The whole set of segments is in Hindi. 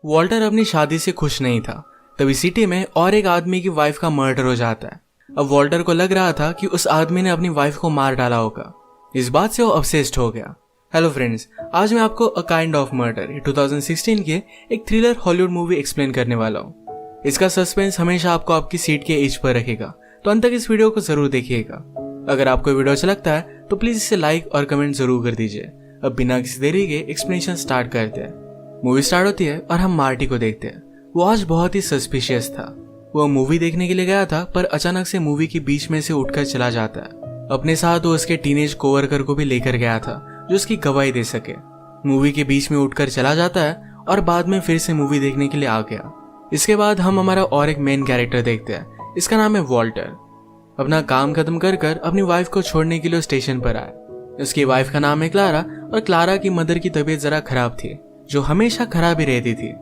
वॉल्टर अपनी शादी से खुश नहीं था। तभी सिटी में और एक आदमी की वाइफ का मर्डर हो जाता है। अब वॉल्टर को लग रहा था कि उस आदमी ने अपनी वाइफ को मार डाला होगा। इस बात से वो ऑब्सेस्ड हो गया। हेलो फ्रेंड्स, आज मैं आपको अ काइंड ऑफ मर्डर 2016 के एक थ्रिलर हॉलीवुड मूवी एक्सप्लेन करने वाला हूँ। इसका सस्पेंस हमेशा आपको आपकी सीट के एज पर रखेगा, तो अंत तक इस वीडियो को जरूर देखिएगा। अगर आपको वीडियो अच्छा लगता है तो प्लीज इसे लाइक और कमेंट जरूर कर दीजिए। अब बिना किसी देरी के एक्सप्लेनेशन स्टार्ट करते हैं। मूवी स्टार्ट होती है और हम मार्टी को देखते हैं। वो आज बहुत ही सस्पिशियस था। वो मूवी देखने के लिए गया था, पर अचानक से मूवी के बीच में से उठकर चला जाता है। अपने साथ वो उसके टीनेज कोवर्कर को भी लेकर गया था, जो उसकी गवाही दे सके। मूवी के बीच में उठकर चला जाता है और बाद में फिर से मूवी देखने के लिए आ गया। इसके बाद हम हमारा और एक मेन कैरेक्टर देखते हैं। इसका नाम है वॉल्टर। अपना काम खत्म कर अपनी वाइफ को छोड़ने के लिए स्टेशन पर आए। उसकी वाइफ का नाम है क्लारा, और क्लारा की मदर की तबीयत जरा खराब थी, जो हमेशा खराब ही रहती थी।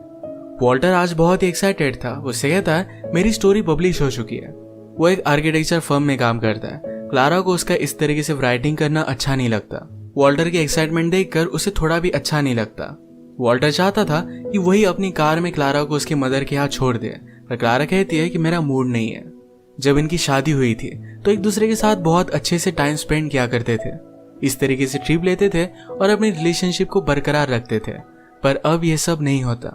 वॉल्टर आज बहुत ही एक्साइटेड था। वो से कहता है मेरी स्टोरी पब्लिश हो चुकी है। वो एक आर्किटेक्चर फर्म में काम करता है। क्लारा को उसका इस तरीके से राइटिंग करना अच्छा नहीं लगता। वॉल्टर की एक्साइटमेंट देखकर उसे थोड़ा भी अच्छा नहीं लगता। वॉल्टर चाहता था कि वही अपनी कार में क्लारा को उसकी मदर के यहाँ छोड़ दे, पर क्लारा कहती है कि मेरा मूड नहीं है। जब इनकी शादी हुई थी तो एक दूसरे के साथ बहुत अच्छे से टाइम स्पेंड किया करते थे। इस तरीके से ट्रिप लेते थे और अपनी रिलेशनशिप को बरकरार रखते थे, पर अब यह सब नहीं होता।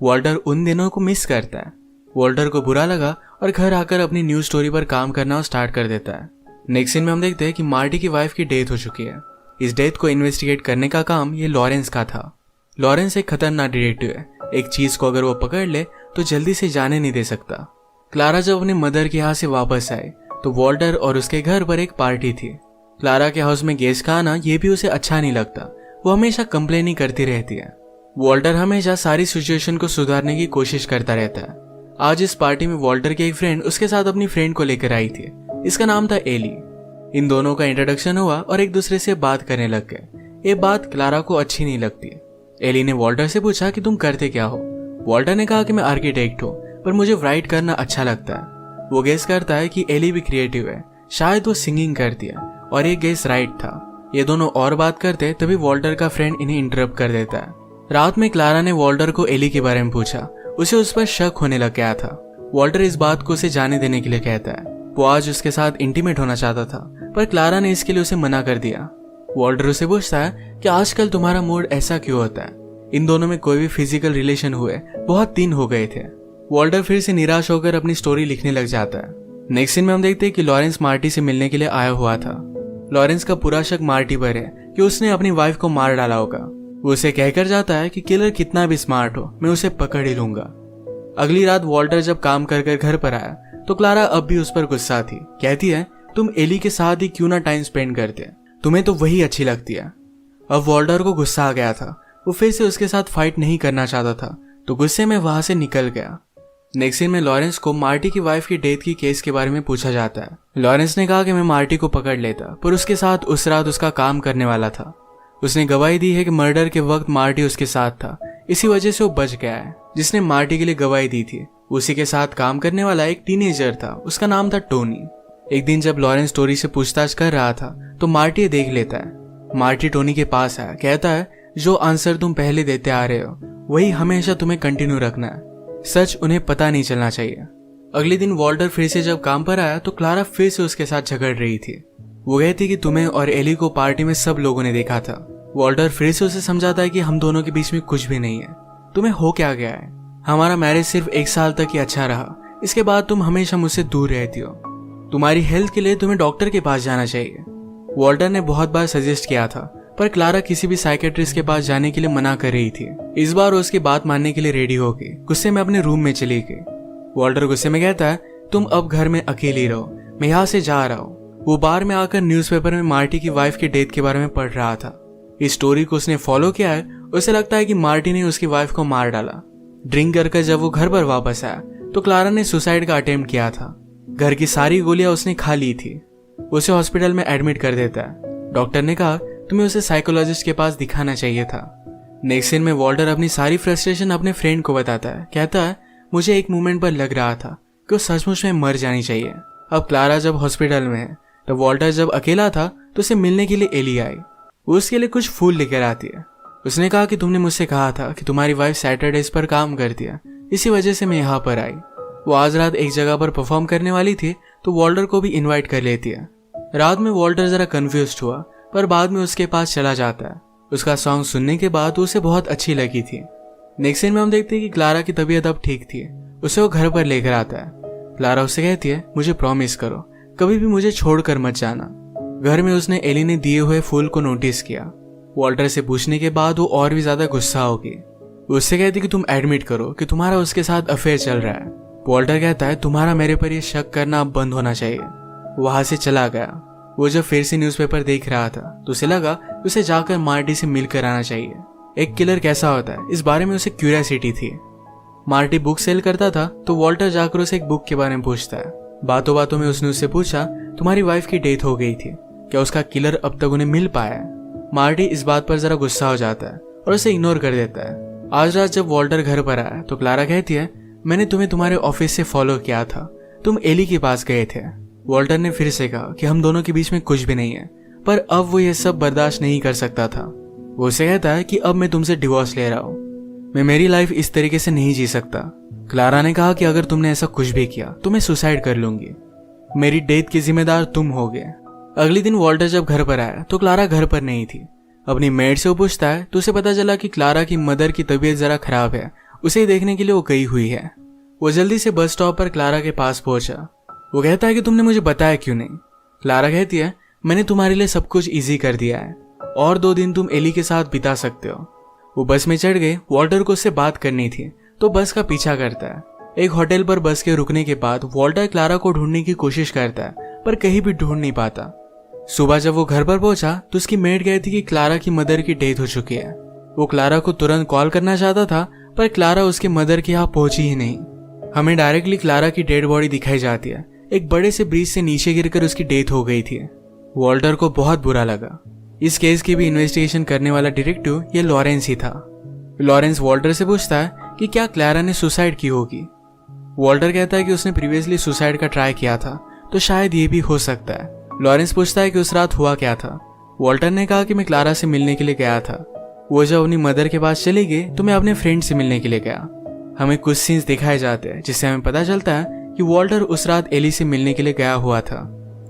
वॉल्टर उन दिनों को मिस करता है। वॉल्टर को बुरा लगा और घर आकर अपनी न्यू स्टोरी पर काम करना स्टार्ट कर देता है। नेक्स्ट सीन में हम देखते हैं कि मार्टी की वाइफ की डेथ हो चुकी है। इस डेथ को इन्वेस्टिगेट करने का काम ये लॉरेंस का था। लॉरेंस एक खतरनाक डिटेक्टिव है। एक चीज को अगर वो पकड़ ले तो जल्दी से जाने नहीं दे सकता। क्लारा जब अपने मदर के यहाँ से वापस आए तो वॉल्टर और उसके घर पर एक पार्टी थी। क्लारा के हाउस में गेस्ट का आना ये भी उसे अच्छा नहीं लगता। वो हमेशा कंप्लेन ही करती रहती है। वॉल्टर हमेशा सारी सिचुएशन को सुधारने की कोशिश करता रहता है। आज इस पार्टी में वॉल्टर की एक फ्रेंड उसके साथ अपनी फ्रेंड को लेकर आई थी। इसका नाम था एली। इन दोनों का इंट्रोडक्शन हुआ और एक दूसरे से बात करने लग गए। ये बात क्लारा को अच्छी नहीं लगती। एली ने वॉल्टर से पूछा कि तुम करते क्या हो। वॉल्टर ने कहा कि मैं आर्किटेक्ट हूँ, पर मुझे राइट करना अच्छा लगता है। वो गेस करता है कि एली भी क्रिएटिव है, शायद वो सिंगिंग करती है, और ये गेस राइट था। ये दोनों और बात करते तभी वॉल्टर का फ्रेंड इन्हें इंटरप्ट कर देता है। रात में क्लारा ने वॉल्टर को एली के बारे में पूछा। उसे उस पर शक होने लग गया था। वॉल्टर इस बात को उसे जाने देने के लिए कहता है। वो आज उसके साथ इंटीमेट होना चाहता था, पर क्लारा ने इसके लिए उसे मना कर दिया। वॉल्टर उसे पूछता है कि आजकल तुम्हारा मूड ऐसा क्यों होता है। इन दोनों में कोई भी फिजिकल रिलेशन हुए बहुत दिन हो गए थे। वॉल्टर फिर से निराश होकर अपनी स्टोरी लिखने लग जाता है। नेक्स्ट सीन में हम देखते हैं कि लॉरेंस मार्टी से मिलने के लिए आया हुआ था। लॉरेंस का पूरा शक मार्टी पर है कि उसने अपनी वाइफ को मार डाला होगा। वो उसे कहकर जाता है कि किलर कितना भी स्मार्ट हो, मैं उसे पकड़ ही लूंगा। अगली रात वॉल्टर जब काम कर घर पर आया तो क्लारा अब भी उस पर गुस्सा थी। कहती है तुम एली के साथ ही क्यों ना टाइम स्पेंड करते, तुम्हें तो वही अच्छी लगती है। अब वॉल्टर को गुस्सा आ गया था। वो फिर से उसके साथ फाइट नहीं करना चाहता था, तो गुस्से में वहां से निकल गया। नेक्स्ट सीन में लॉरेंस को मार्टी की वाइफ की डेथ की केस के बारे में पूछा जाता है। लॉरेंस ने कहा कि मैं मार्टी को पकड़ लेता, पर उसके साथ उस रात उसका काम करने वाला था। उसने गवाही दी है कि मर्डर के वक्त मार्टी उसके साथ था, इसी वजह से वो बच गया है। जिसने मार्टी के लिए गवाही दी थी उसी के साथ काम करने वाला एक टीनेजर था। उसका नाम था टोनी। एक दिन जब लॉरेंस टोनी से पूछताछ कर रहा था तो मार्टी देख लेता है। मार्टी टोनी के पास आया, कहता है जो आंसर तुम पहले देते आ रहे हो वही हमेशा तुम्हें कंटिन्यू रखना है। सच उन्हें पता नहीं चलना चाहिए। अगले दिन वॉल्टर फिर से जब काम पर आया तो क्लारा फिर से उसके साथ झगड़ रही थी। वो कहती कि तुम्हें और एली को पार्टी में सब लोगों ने देखा था। वॉल्टर फिर से उसे समझाता है कि हम दोनों के बीच में कुछ भी नहीं है। तुम्हें हो क्या गया है? हमारा मैरिज सिर्फ 1 साल तक ही अच्छा रहा, इसके बाद तुम हमेशा मुझसे दूर रहती हो। तुम्हारी हेल्थ के लिए तुम्हें डॉक्टर के पास जाना चाहिए। वॉल्टर ने बहुत बार सजेस्ट किया था, पर क्लारा किसी भी साइकेट्रिस्ट के पास जाने के लिए मना कर रही थी। इस बार उसकी बात मानने के लिए रेडी हो गई। गुस्से में अपने रूम में चली गई। वॉल्टर गुस्से में कहता है तुम अब घर में अकेली रहो, मैं यहाँ से जा रहा हूँ। वो बार में आकर न्यूज़पेपर में मार्टी की वाइफ की डेथ के बारे में पढ़ रहा था। इस स्टोरी को उसने फॉलो किया है। उसे लगता है कि मार्टी ने उसकी वाइफ को मार डाला। ड्रिंक कर जब वो घर पर वापस आया तो क्लारा ने सुसाइड का अटेम्प्ट किया था। घर की सारी गोलियां उसने खा ली थी। उसे हॉस्पिटल में एडमिट कर देता है। डॉक्टर ने कहा तुम्हें उसे साइकोलॉजिस्ट के पास दिखाना चाहिए था। नेक्स्ट सीन में वॉल्टर अपनी सारी फ्रस्ट्रेशन अपने फ्रेंड को बताता है। कहता है मुझे एक मोमेंट पर लग रहा था कि वो सचमुच में मर जानी चाहिए। अब क्लारा जब हॉस्पिटल में है तो वॉल्टर जब अकेला था तो उसे मिलने के लिए एली आई। वो उसके लिए कुछ फूल लेकर आती है। उसने कहा कि तुमने मुझसे कहा था कि तुम्हारी वाइफ सैटरडेज पर काम करती है, इसी वजह से मैं यहाँ पर आई। वो आज रात एक जगह पर परफॉर्म करने वाली थी तो वॉल्टर को भी इनवाइट कर लेती है। रात में वॉल्टर जरा कंफ्यूज्ड हुआ पर बाद में उसके पास चला जाता है। उसका सॉन्ग सुनने के बाद उसे बहुत अच्छी लगी थी। नेक्स्ट सीन में हम देखते हैं कि क्लारा की तबीयत अब ठीक थी। उसे वो घर पर लेकर आता है। क्लारा उससे कहती है, मुझे प्रॉमिस करो कभी भी मुझे छोड़कर मत जाना। घर में उसने एली ने दिए हुए फूल को नोटिस किया। वॉल्टर से पूछने के बाद वो और भी ज्यादा गुस्सा होगी। उससे कहती कि तुम एडमिट करो कि तुम्हारा उसके साथ अफेयर चल रहा है। वॉल्टर कहता है, तुम्हारा मेरे पर यह शक करना अब बंद होना चाहिए। वहां से चला गया। वो जब फिर से न्यूज़पेपर देख रहा था तो उसे लगा उसे जाकर मार्टी से मिलकर आना चाहिए। एक किलर कैसा होता है इस बारे में उसे क्यूरियोसिटी थी। मार्टी बुक सेल करता था तो वॉल्टर जाकर उसे एक बुक के बारे में पूछता है। बातों बातों में उसने उससे पूछा, तुम्हारी वाइफ की डेथ हो गई थी, क्या उसका किलर अब तक उन्हें मिल पाया है? मार्टी इस बात पर जरा गुस्सा हो जाता है और उसे इग्नोर कर देता है। आज रात जब वॉल्टर घर पर आया तो क्लारा कहती है, मैंने तुम्हें तुम्हारे ऑफिस से फॉलो किया था, तुम एली के पास गए थे। वॉल्टर ने फिर से कहा कि हम दोनों के बीच में कुछ भी नहीं है, पर अब वो ये सब बर्दाश्त नहीं कर सकता था। वो उसे कहता है कि अब मैं तुमसे डिवोर्स ले रहा हूँ, मैं मेरी लाइफ इस तरीके से नहीं जी सकता। क्लारा ने कहा कि अगर तुमने ऐसा कुछ भी किया तो मैं सुसाइड कर लूंगी, मेरी डेथ की जिम्मेदार तुम होगे। अगले दिन वॉल्टर जब घर पर आया तो क्लारा घर पर नहीं थी। अपनी मेड से वो पूछता है तो उसे पता चला कि क्लारा की मदर की तबीयत जरा खराब है, उसे देखने के लिए वो गई हुई है। वो जल्दी से बस स्टॉप पर क्लारा के पास पहुंचा। वो कहता है कि तुमने मुझे बताया क्यों नहीं? क्लारा कहती है, मैंने तुम्हारे लिए सब कुछ इजी कर दिया है और 2 दिन तुम एली के साथ बिता सकते हो। वो बस में चढ़ गए। वॉल्टर को उससे बात करनी थी तो बस का पीछा करता है। एक होटल पर बस के रुकने के बाद वॉल्टर क्लारा को ढूंढने की कोशिश करता है पर कहीं भी ढूंढ नहीं पाता। सुबह जब वो घर पर पहुंचा तो उसकी मेड कहती कि क्लारा की मदर की डेथ हो चुकी है। वो क्लारा को तुरंत कॉल करना चाहता था पर क्लारा उसके मदर के यहाँ पहुंची ही नहीं। हमें डायरेक्टली क्लारा की डेड बॉडी दिखाई जाती है। एक बड़े से ब्रिज से नीचे गिरकर उसकी डेथ हो गई थी। वॉल्टर को बहुत बुरा लगा। इस केस की भी इन्वेस्टिगेशन करने वाला डिटेक्टिव ये लॉरेंस ही था। लॉरेंस वॉल्टर से पूछता है कि क्या क्लारा ने सुसाइड की होगी। वॉल्टर कहता है कि उसने प्रीवियसली सुसाइड का ट्राई किया था तो शायद ये भी हो सकता है। लॉरेंस पूछता है कि उस रात हुआ क्या था। वॉल्टर ने कहा कि मैं क्लारा से मिलने के लिए गया था। वो जब अपनी मदर के पास चली गई तो मैं अपने फ्रेंड से मिलने के लिए गया। हमें कुछ सीन्स दिखाए जाते हैं जिससे हमें पता चलता है कि वॉल्टर उस रात एली से मिलने के लिए गया हुआ था।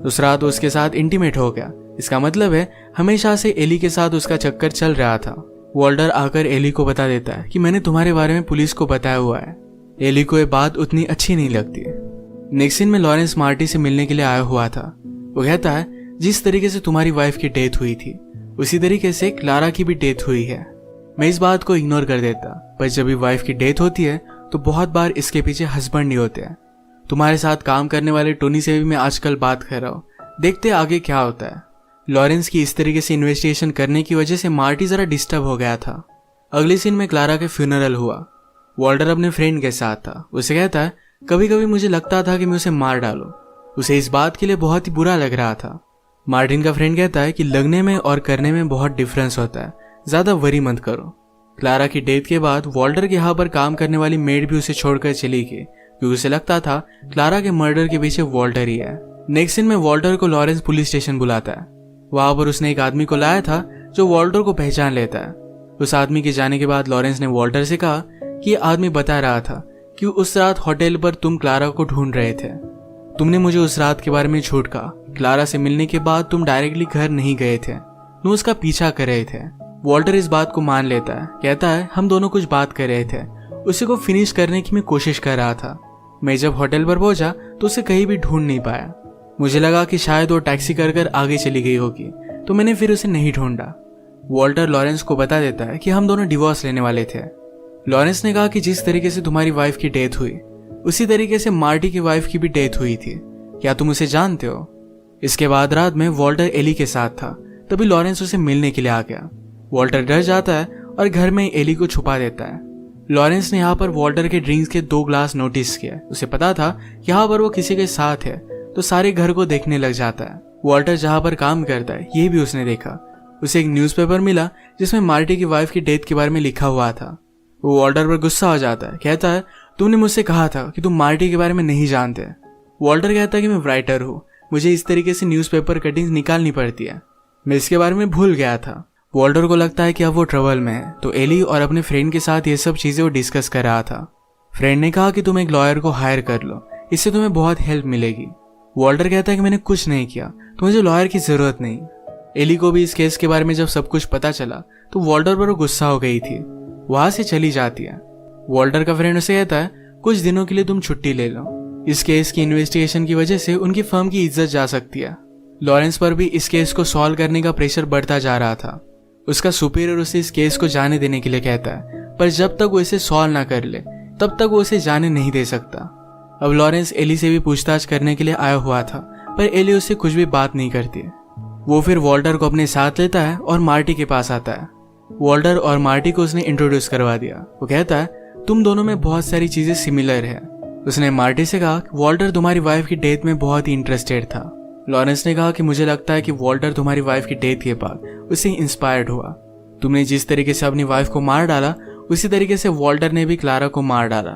उस रात उसके साथ इंटीमेट हो गया। इसका मतलब है हमेशा से एली के साथ उसका चक्कर चल रहा था। वॉल्टर आकर एली को बता देता है कि मैंने तुम्हारे बारे में पुलिस को बताया हुआ है। एली को ये बात उतनी अच्छी नहीं लगती। नेक्स्ट सीन में लॉरेंस मार्टी से मिलने के लिए आया हुआ था। वो कहता है, जिस तरीके से तुम्हारी वाइफ की डेथ हुई थी उसी तरीके से क्लारा की भी डेथ हुई है। मैं इस बात को इग्नोर कर देता, पर जब भी वाइफ की डेथ होती है तो बहुत बार इसके पीछे हस्बैंड ही होते हैं। तुम्हारे साथ काम करने वाले टोनी से भी मैं आजकल बात कर रहा हूँ, देखते आगे क्या होता है। लॉरेंस की इस तरीके से इन्वेस्टिगेशन करने की वजह से मार्टी जरा डिस्टर्ब हो गया था। अगले सीन में क्लारा के फ्यूनरल हुआ। वॉल्टर अपने फ्रेंड के साथ था। उसे कहता है, कभी कभी मुझे लगता था कि मैं उसे मार डालूं। उसे इस बात के लिए बहुत ही बुरा लग रहा था। मार्टिन का फ्रेंड कहता है कि लगने में और करने में बहुत डिफरेंस होता है, ज्यादा वरी मत करो। क्लारा की डेथ के बाद वॉल्टर के यहाँ पर काम करने वाली मेड भी उसे छोड़कर चली गई क्योंकि उसे लगता था क्लारा के मर्डर के पीछे वॉल्टर ही है। नेक्स्ट सीन में वॉल्टर को लॉरेंस पुलिस स्टेशन बुलाता है। वहां पर उसने एक आदमी को लाया था जो वॉल्टर को पहचान लेता है। उस आदमी के जाने के बाद लॉरेंस ने वॉल्टर से कहा कि यह आदमी बता रहा था कि उस रात होटल पर तुम क्लारा को ढूंढ रहे थे। तुमने मुझे उस रात के बारे में झूठ कहा। क्लारा से मिलने के बाद तुम डायरेक्टली घर नहीं गए थे, तुम उसका पीछा कर रहे थे। वॉल्टर इस बात को मान लेता है। कहता है, हम दोनों कुछ बात कर रहे थे, उसी को फिनिश करने की मैं कोशिश कर रहा था। मैं जब होटल पर पहुंचा तो उसे कहीं भी ढूंढ नहीं पाया। मुझे लगा कि शायद वो टैक्सी कर आगे चली गई होगी, तो मैंने फिर उसे नहीं ढूंढा। वॉल्टर लॉरेंस को बता देता है कि हम दोनों डिवोर्स लेने वाले थे। लॉरेंस ने कहा कि जिस तरीके से तुम्हारी वाइफ की डेथ हुई उसी तरीके से मार्टी की वाइफ की भी डेथ हुई थी, क्या तुम उसे जानते हो? इसके बाद रात में वॉल्टर एली के साथ था, तभी लॉरेंस उसे मिलने के लिए आ गया। वॉल्टर डर जाता है और घर में एली को छुपा देता है। लॉरेंस ने यहाँ पर वॉल्टर के ड्रिंक्स के 2 ग्लास नोटिस किया। उसे पता था यहाँ पर वो किसी के साथ है, तो सारे घर को देखने लग जाता है। वॉल्टर जहाँ पर काम करता है ये भी उसने देखा। उसे एक न्यूज़पेपर मिला जिसमें मार्टी की वाइफ की डेथ के बारे में लिखा हुआ था। वो वॉल्टर पर गुस्सा हो जाता है। कहता है, तुमने मुझसे कहा था कि तुम मार्टी के बारे में नहीं जानते। वॉल्टर कहता है कि मैं राइटर हूँ, मुझे इस तरीके से न्यूज़पेपर कटिंग्स निकालनी पड़ती है, मैं इसके बारे में भूल गया था। वॉल्टर को लगता है कि अब वो ट्रबल में है, तो एली और अपने फ्रेंड के साथ ये सब चीजें वो डिस्कस कर रहा था। फ्रेंड ने कहा कि तुम एक लॉयर को हायर कर लो, इससे तुम्हें बहुत हेल्प मिलेगी। वॉल्टर कहता है कि मैंने कुछ नहीं किया, तो मुझे लॉयर की जरूरत नहीं। एली को भी इस केस के बारे में जब सब कुछ पता चला तो वॉल्टर पर वो गुस्सा हो गई थी। वहां से चली जाती है। वॉल्टर का फ्रेंड उसे कहता है कुछ दिनों के लिए तुम छुट्टी ले लो, इस केस की इन्वेस्टिगेशन की वजह से उनकी फर्म की इज्जत जा सकती है। लॉरेंस पर भी इस केस को सॉल्व करने का प्रेशर बढ़ता जा रहा था। उसका सुपीरियर उसे इस केस को जाने देने के लिए कहता है, पर जब तक वो इसे सॉल्व ना कर ले तब तक वो उसे जाने नहीं दे सकता। अब लॉरेंस एली से भी पूछताछ करने के लिए आया हुआ था, पर एली उससे कुछ भी बात नहीं करती। वो फिर वॉल्टर को अपने साथ लेता है और मार्टी के पास आता है। वॉल्टर और मार्टी को उसने इंट्रोड्यूस करवा दिया। वो कहता है तुम दोनों में बहुत सारी चीजें सिमिलर है। उसने मार्टी से कहा कि वॉल्टर तुम्हारी वाइफ की डेथ में बहुत ही इंटरेस्टेड था। लॉरेंस ने कहा कि मुझे लगता है कि वॉल्टर तुम्हारी वाइफ की डेथ के बाद उससे इंस्पायर्ड हुआ। तुमने जिस तरीके से अपनी वाइफ को मार डाला उसी तरीके से वॉल्टर ने भी क्लारा को मार डाला।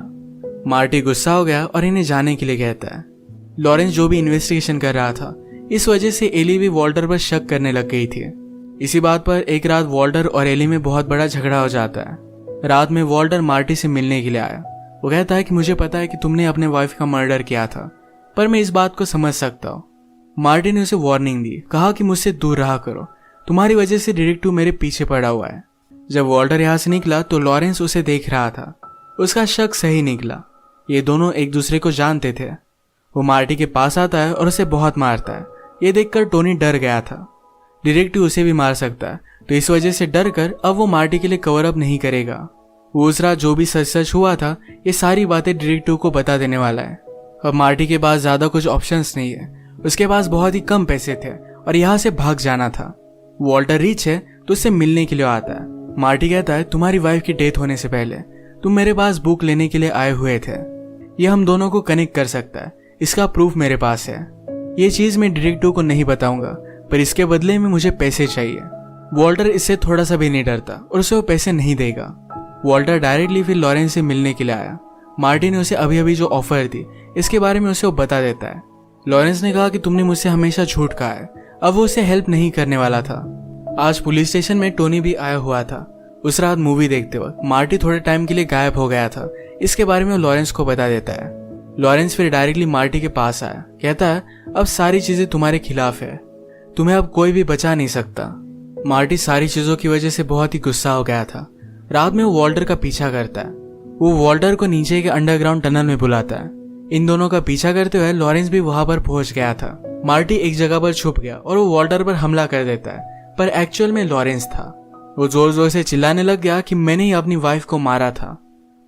मार्टी गुस्सा हो गया और इन्हें जाने के लिए कहता है। लॉरेंस जो भी इन्वेस्टिगेशन कर रहा था, इस वजह से एली भी वॉल्टर पर शक करने लग गई थी। इसी बात पर एक रात वॉल्टर और एली में बहुत बड़ा झगड़ा हो जाता है। रात में वॉल्टर मार्टी से मिलने के लिए आया। वो कहता है कि मुझे पता है कि तुमने अपने वाइफ का मर्डर किया था, पर मैं इस बात को समझ सकता हूँ। मार्टी ने उसे वार्निंग दी, कहा कि मुझसे दूर रहा करो, तुम्हारी वजह से डिटेक्टिव मेरे पीछे पड़ा हुआ है। जब वॉल्टर यहाँ से निकला तो लॉरेंस उसे देख रहा था। उसका शक सही निकला, ये दोनों एक दूसरे को जानते थे। वो मार्टी के पास आता है और उसे बहुत मारता है। ये देखकर टोनी डर गया था, डिटेक्टिव उसे भी मार सकता है, तो इस वजह से डर कर अब वो मार्टी के लिए कवर अप नहीं करेगा। वो उस रात जो भी सच सच हुआ था ये सारी बातें डिटेक्टिव को बता देने वाला है। अब मार्टी के पास ज्यादा कुछ ऑप्शंस नहीं है, उसके पास बहुत ही कम पैसे थे और यहाँ से भाग जाना था। वॉल्टर रिच है तो उससे मिलने के लिए आता है। मार्टी कहता है तुम्हारी वाइफ की डेथ होने से पहले तुम मेरे पास बुक लेने के लिए आए हुए थे, ये हम दोनों को कनेक्ट कर सकता है, इसका प्रूफ मेरे पास है। ये चीज मैं डिटेक्टिव को नहीं बताऊंगा, पर इसके बदले में मुझे पैसे चाहिए। वॉल्टर इससे थोड़ा सा भी नहीं डरता और उसे वो पैसे नहीं देगा। वॉल्टर डायरेक्टली फिर लॉरेंस से मिलने के लिए आया। मार्टी ने उसे अभी अभी जो ऑफर दी इसके बारे में उसे वो बता देता है। लॉरेंस ने कहा कि तुमने मुझसे हमेशा झूठ कहा है। अब वो उसे हेल्प नहीं करने वाला था। आज पुलिस स्टेशन में टोनी भी आया हुआ था। उस रात मूवी देखते वक्त मार्टी थोड़े टाइम के लिए गायब हो गया था, इसके बारे में वो लॉरेंस को बता देता है। लॉरेंस फिर डायरेक्टली मार्टी के पास आया, कहता है अब सारी चीजें तुम्हारे खिलाफ है, तुम्हें अब कोई भी बचा नहीं सकता। मार्टी सारी चीजों की वजह से बहुत ही गुस्सा हो गया था। रात में वो वॉल्टर का पीछा करता है। वो वॉल्टर को नीचे के अंडरग्राउंड टनल में बुलाता है। इन दोनों का पीछा करते हुए लॉरेंस भी वहां पर पहुंच गया था। मार्टी एक जगह पर छुप गया और वो वॉल्टर पर हमला कर देता है, पर एक्चुअल में लॉरेंस था। वो जोर जोर से चिल्लाने लग गया कि मैंने ही अपनी वाइफ को मारा था।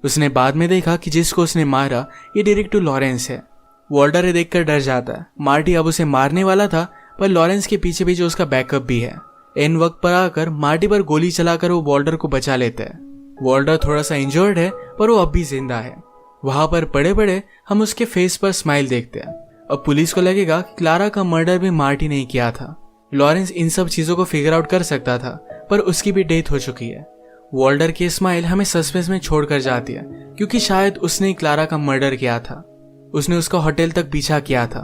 उसने बाद में देखा कि जिसको उसने मारा ये डिटेक्टिव लॉरेंस है। वॉल्टर ये देखकर डर जाता है। मार्टी अब उसे मारने वाला था, पर लॉरेंस के पीछे पीछे उसका बैकअप भी है। इन वक्त पर आकर मार्टी पर गोली चलाकर वो वॉल्टर को बचा लेता है। वॉल्टर थोड़ा सा इंजर्ड है, पर वो अब भी जिंदा है। वहां पर पड़े पड़े हम उसके फेस पर स्माइल देखते हैं। अब पुलिस को लगेगा कि क्लारा का मर्डर भी मार्टी ने किया था। लॉरेंस इन सब चीजों को फिगर आउट कर सकता था, पर उसकी भी डेथ हो चुकी है। वॉल्टर की स्माइल हमें सस्पेंस में छोड़कर जाती है, क्योंकि शायद उसने क्लारा का मर्डर किया था। उसने उसका होटल तक पीछा किया था।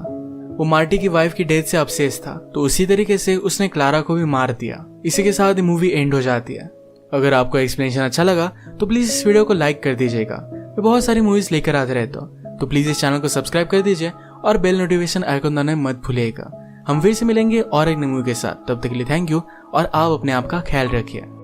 वो मार्टी की वाइफ की डेथ से अपसेस था, तो उसी तरीके से उसने क्लारा को भी मार दिया। इसी के साथ मूवी एंड हो जाती है। अगर आपको एक्सप्लेनेशन अच्छा लगा तो प्लीज इस वीडियो को लाइक कर दीजिएगा। मैं बहुत सारी मूवीज लेकर आते रहता हूँ, तो प्लीज इस चैनल को सब्सक्राइब कर दीजिए और बेल नोटिफिकेशन आइकन दबाना मत भूलिएगा। हम फिर से मिलेंगे और एक नई मूवी के साथ। तब तक के लिए थैंक यू और आप अपने आप का ख्याल रखिए।